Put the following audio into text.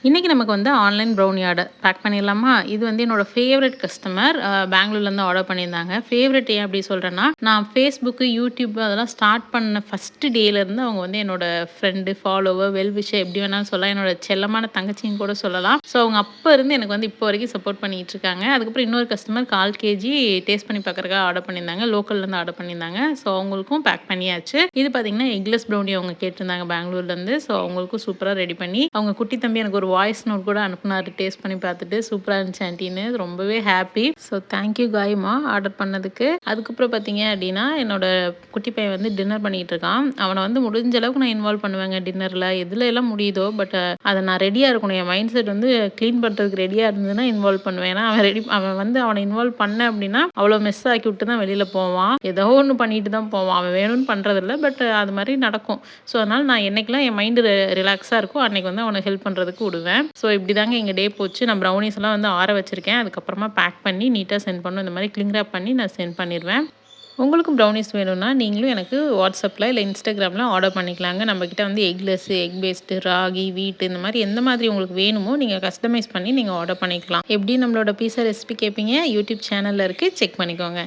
இன்னைக்கு நமக்கு வந்து ஆன்லைன் ப்ரௌனி ஆர்டர் பேக் பண்ணிடலாமா? இது வந்து என்னோட ஃபேவரட் கஸ்டமர் பெங்களூர்லேருந்து ஆர்டர் பண்ணியிருந்தாங்க. ஃபேவரட் ஏன் அப்படி சொல்கிறேன்னா, நான் ஃபேஸ்புக்கு, யூடியூப் அதெல்லாம் ஸ்டார்ட் பண்ண ஃபஸ்ட்டு டேலேருந்து அவங்க வந்து என்னோட ஃப்ரெண்டு, ஃபாலோவர், வெல் விஷர் எப்படி வேணாலும் சொல்லலாம். என்னோட செல்லமான தங்கச்சின்னு கூட சொல்லலாம். ஸோ அவங்க அப்போ இருந்து எனக்கு வந்து இப்போ வரைக்கும் சப்போர்ட் பண்ணிட்டு இருக்காங்க. அதுக்கப்புறம் இன்னொரு கஸ்டமர் 1/4 கேஜி டேஸ்ட் பண்ணி பார்க்கறதுக்காக ஆர்டர் பண்ணியிருந்தாங்க. லோக்கல்லேருந்து ஆர்டர் பண்ணியிருந்தாங்க. ஸோ அவங்களுக்கும் பேக் பண்ணியாச்சு. இது பார்த்தீங்கன்னா எக்லெஸ் ப்ரௌனி அவங்க கேட்டிருந்தாங்க பெங்களூர்லேருந்து. ஸோ அவங்களுக்கும் சூப்பராக ரெடி பண்ணி அவங்க குட்டி தம்பி எனக்கு ஒரு வாய்ஸ் நோட் கூட அனுப்புனாரு. டேஸ்ட் பண்ணி பார்த்துட்டு சூப்பராக இருந்துச்சு ஆன்ட்டின்னு. ரொம்பவே ஹாப்பி. ஸோ தேங்க்யூ காய்மா ஆர்டர் பண்ணதுக்கு. அதுக்கப்புறம் பார்த்தீங்க அப்படின்னா என்னோட குட்டி பையன் வந்து டின்னர் பண்ணிட்டு இருக்கான். அவனை வந்து முடிஞ்ச அளவுக்கு நான் இன்வால்வ் பண்ணுவேங்க டின்னரில். எதுல எல்லாம் முடியுதோ பட் அதை நான் ரெடியாக இருக்கணும். என் மைண்ட் செட் வந்து க்ளீன் பண்ணுறதுக்கு ரெடியாக இருந்ததுன்னா இன்வால்வ் பண்ணுவேன். ஏன்னா அவன் வந்து அவனை இன்வால்வ் பண்ண அப்படின்னா அவ்வளோ மெஸ் ஆக்கி விட்டு தான் வெளியில் போவான். ஏதோ ஒன்று பண்ணிட்டு தான் போவான். அவன் வேணும்னு பண்ணுறதில்ல பட் அது மாதிரி நடக்கும். ஸோ அதனால் நான் என்னைக்கெல்லாம் என் மைண்டு ரிலாக்ஸாக இருக்கோ அன்னைக்கு வந்து அவனை ஹெல்ப் பண்ணுறதுக்கு விடுவேன். ஸோ இப்படி தாங்க எங்கள் டே போச்சு. நான் ப்ரௌனிஸ் எல்லாம் வந்து ஆற வச்சிருக்கேன். அதுக்கப்புறமா பேக் பண்ணி நீட்டாக சென்ட் பண்ணணும். இந்த மாதிரி கிளிங் ரேப் பண்ணி நான் சென்ட் பண்ணிடுவேன். உங்களுக்கும் ப்ரௌனிஸ் வேணும்னா நீங்களும் எனக்கு வாட்ஸ்அப்பில் இல்லை இன்ஸ்டாகிராமில் ஆர்டர் பண்ணிக்கலாங்க. நம்மக்கிட்ட வந்து எக்லெஸ், எக் பேஸ்டு, ராகி, வீட்டு இந்த மாதிரி எந்த மாதிரி உங்களுக்கு வேணுமோ நீங்கள் கஸ்டமைஸ் பண்ணி நீங்கள் ஆர்டர் பண்ணிக்கலாம். எப்படி நம்மளோட பீஸா ரெசிபி கேட்பீங்க? யூடியூப் சேனலில் இருக்குது, செக் பண்ணிக்கோங்க.